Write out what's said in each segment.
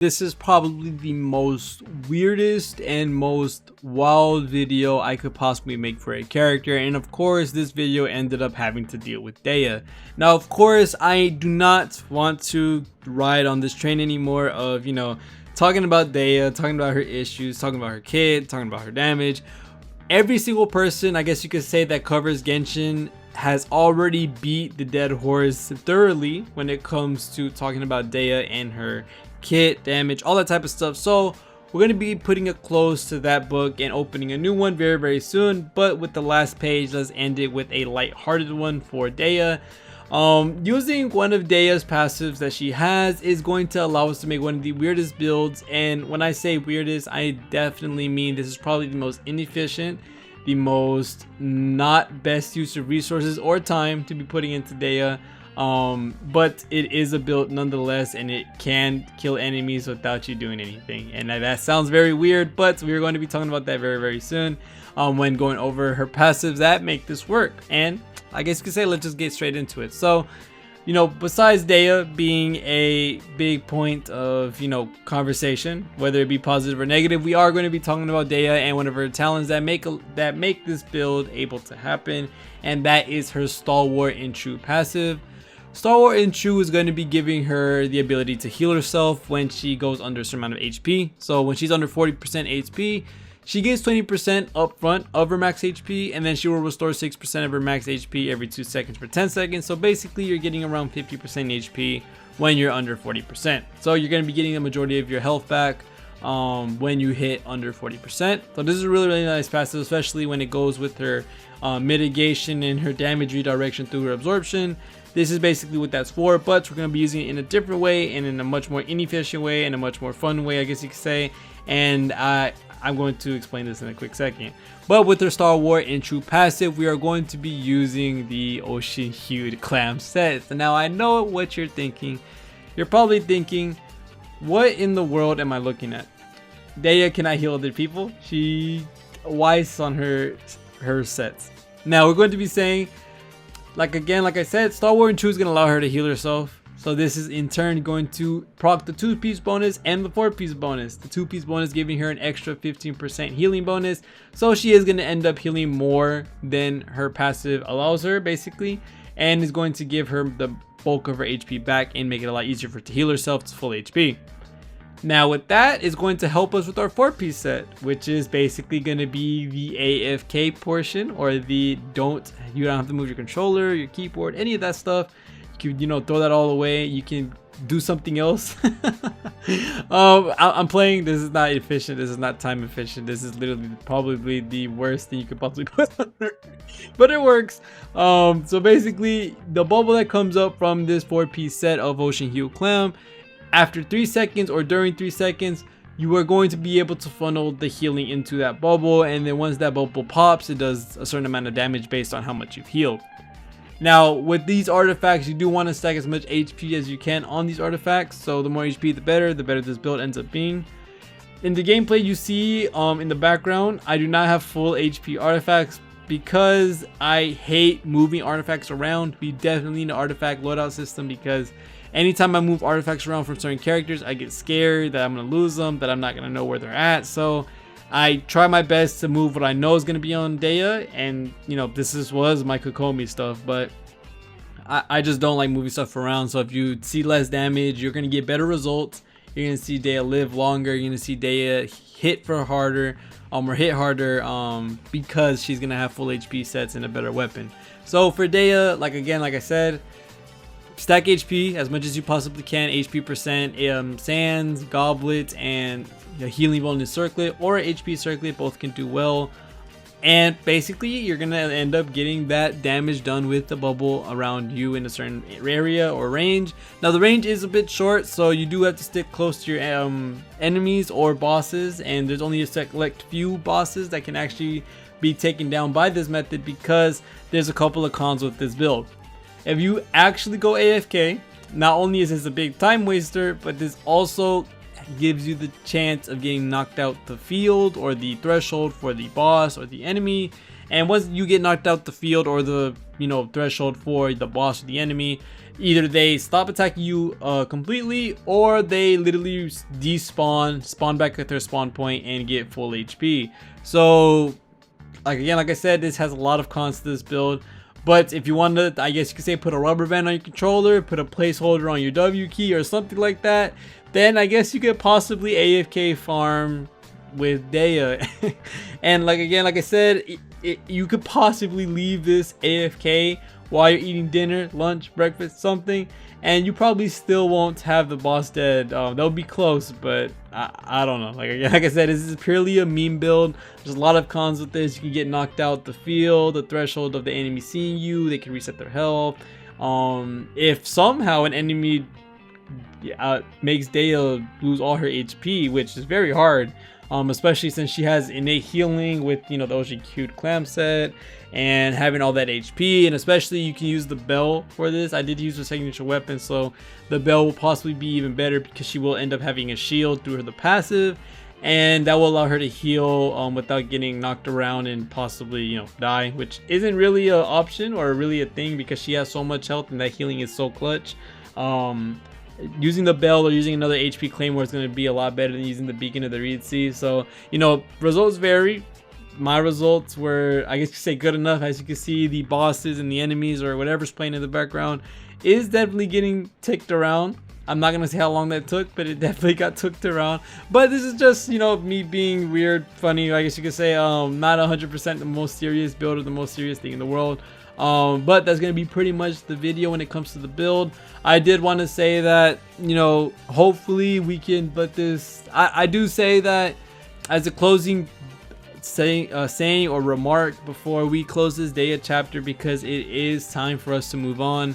This is probably the most weirdest and most wild video I could possibly make for a character, and of course this video ended up having to deal with Dehya. Now of course I do not want to ride on this train anymore of, you know, talking about Dehya, talking about her issues, talking about her kid, talking about her damage. Every single person, I guess you could say, that covers Genshin has already beat the dead horse thoroughly when it comes to talking about Dehya and her kit, damage, all that type of stuff. So we're going to be putting a close to that book and opening a new one very soon. But with the last page, let's end it with a light-hearted one for Dehya. Using one of Dehya's passives that she has is going to allow us to make one of the weirdest builds, and when I say weirdest, I definitely mean this is probably the most inefficient, the most not best use of resources or time to be putting into Dehya. But it is a build nonetheless, and it can kill enemies without you doing anything. And that sounds very weird, but we're going to be talking about that very soon when going over her passives that make this work. And I guess you could say, let's just get straight into it. So, you know, besides Dehya being a big point of, you know, conversation, whether it be positive or negative, we are going to be talking about Dehya and one of her talents that make this build able to happen, and that is her Stalwart and True passive. Stalwart and True is going to be giving her the ability to heal herself when she goes under a certain amount of HP. So when she's under 40% HP, she gets 20% up front of her max HP, and then she will restore 6% of her max HP every 2 seconds for 10 seconds. So basically you're getting around 50% HP when you're under 40%. So you're going to be getting the majority of your health back when you hit under 40%. So this is a really nice passive, especially when it goes with her mitigation and her damage redirection through her absorption. This is basically what that's for, but we're going to be using it in a different way and in a much more inefficient way and a much more fun way, I guess you could say. And I'm going to explain this in a quick second. But with her Stalwart and True passive, we are going to be using the Ocean Hued Clam set. So now I know what you're thinking. You're probably thinking, what in the world am I looking at? Dehya cannot heal other people. She wise on her sets. Now we're going to be saying, like I said, Stalwart and True is going to allow her to heal herself. So this is in turn going to proc the 2-piece bonus and the 4-piece bonus. The 2-piece bonus giving her an extra 15% healing bonus. So she is going to end up healing more than her passive allows her, basically. And is going to give her the bulk of her HP back and make it a lot easier for her to heal herself to full HP. Now with that is going to help us with our 4-piece set, which is basically going to be the AFK portion, or the you don't have to move your controller, your keyboard, any of that stuff. You can, you know, throw that all away. You can do something else. I'm playing. This is not efficient. This is not time efficient. This is literally probably the worst thing you could possibly put on there, but it works. So basically the bubble that comes up from this 4-piece set of Ocean Hued Clam, after 3 seconds or during 3 seconds, you are going to be able to funnel the healing into that bubble, and then once that bubble pops, it does a certain amount of damage based on how much you've healed. Now with these artifacts, you do want to stack as much HP as you can on these artifacts, so the more HP the better this build ends up being. In the gameplay you see in the background, I do not have full HP artifacts because I hate moving artifacts around. We definitely need an artifact loadout system, because anytime I move artifacts around from certain characters, I get scared that I'm going to lose them, that I'm not going to know where they're at. So I try my best to move what I know is going to be on Dehya, and you know, was my Kokomi stuff, but I just don't like moving stuff around. So if you see less damage, you're going to get better results. You're going to see Dehya live longer. You're going to see Dehya hit harder, because she's going to have full HP sets and a better weapon. So for Dehya, like I said, stack HP as much as you possibly can. HP percent, sands, goblets, and a healing bonus circlet or HP circlet, both can do well. And basically you're gonna end up getting that damage done with the bubble around you in a certain area or range. Now the range is a bit short, so you do have to stick close to your enemies or bosses, and there's only a select few bosses that can actually be taken down by this method, because there's a couple of cons with this build. If you actually go AFK, not only is this a big time waster, but this also gives you the chance of getting knocked out the field or the threshold for the boss or the enemy. And once you get knocked out the field or the threshold for the boss or the enemy, either they stop attacking you completely, or they literally despawn, spawn back at their spawn point and get full HP. So like I said, this has a lot of cons to this build. But if you want to, I guess you could say, put a rubber band on your controller, put a placeholder on your W key or something like that, then I guess you could possibly AFK farm with Dehya. And like I said, you could possibly leave this AFK while you're eating dinner, lunch, breakfast, something, and you probably still won't have the boss dead. They'll be close, but I don't know. Like I said, this is purely a meme build. There's a lot of cons with this. You can get knocked out the field, the threshold of the enemy seeing you, they can reset their health. If somehow an enemy makes Dehya lose all her HP, which is very hard, especially since she has innate healing with, you know, the OG cute clam set and having all that HP, and especially you can use the bell for this. I did use her signature weapon, so the bell will possibly be even better because she will end up having a shield through the passive, and that will allow her to heal without getting knocked around and possibly, you know, die, which isn't really an option or really a thing because she has so much health and that healing is so clutch. Using the bell or using another HP claymore is going to be a lot better than using the beacon of the Reed Sea. So, you know, results vary. My results were, I guess you could say, good enough. As you can see, the bosses and the enemies or whatever's playing in the background is definitely getting ticked around. I'm not going to say how long that took, but it definitely got ticked around. But this is just, you know, me being weird, funny, I guess you could say. Not 100% the most serious build or the most serious thing in the world. But that's going to be pretty much the video when it comes to the build. I did want to say that, you know, hopefully we can let this, I do say that as a closing saying or remark before we close this Dehya chapter, because it is time for us to move on.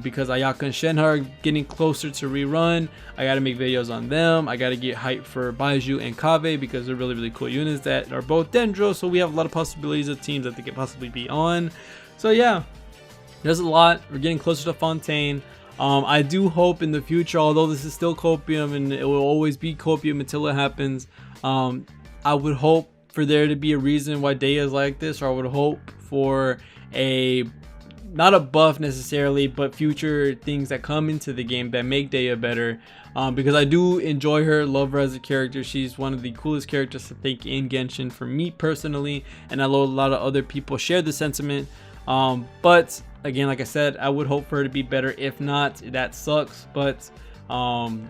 Because Ayaka and Shenhe are getting closer to rerun. I gotta make videos on them. I gotta get hyped for Baiju and Kaveh because they're really cool units that are both Dendro, so we have a lot of possibilities of teams that they could possibly be on. So yeah, there's a lot. We're getting closer to Fontaine. I do hope in the future, although this is still Copium and it will always be Copium until it happens, I would hope for there to be a reason why Dehya is like this, or I would hope for a, not a buff necessarily, but future things that come into the game that make Dehya better, because I do enjoy her, love her as a character. She's one of the coolest characters to think in Genshin for me personally, and I know a lot of other people share the sentiment. But again, like I said, I would hope for her to be better. If not, that sucks, but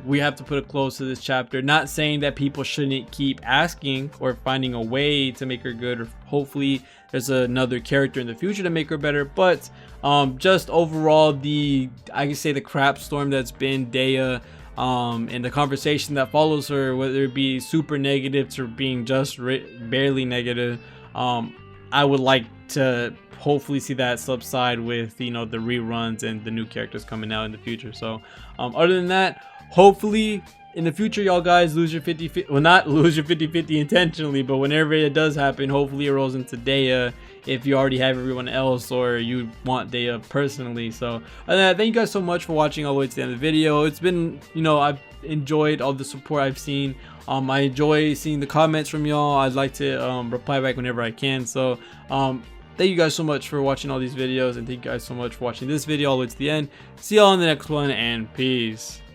we have to put a close to this chapter. Not saying that people shouldn't keep asking or finding a way to make her good, or hopefully there's another character in the future to make her better, but just overall, I can say the crap storm that's been Dehya, and the conversation that follows her, whether it be super negative to being just barely negative, I would like to hopefully see that subside with, you know, the reruns and the new characters coming out in the future. So other than that, hopefully in the future y'all guys lose your 50-50, well, not lose your 50-50 intentionally, but whenever it does happen, hopefully it rolls into Dehya if you already have everyone else or you want Dehya personally. So thank you guys so much for watching all the way to the end of the video. It's been, you know, I've enjoyed all the support I've seen. I enjoy seeing the comments from y'all. I'd like to reply back whenever I can. So thank you guys so much for watching all these videos, and thank you guys so much for watching this video all the way to the end. See y'all in the next one, and peace.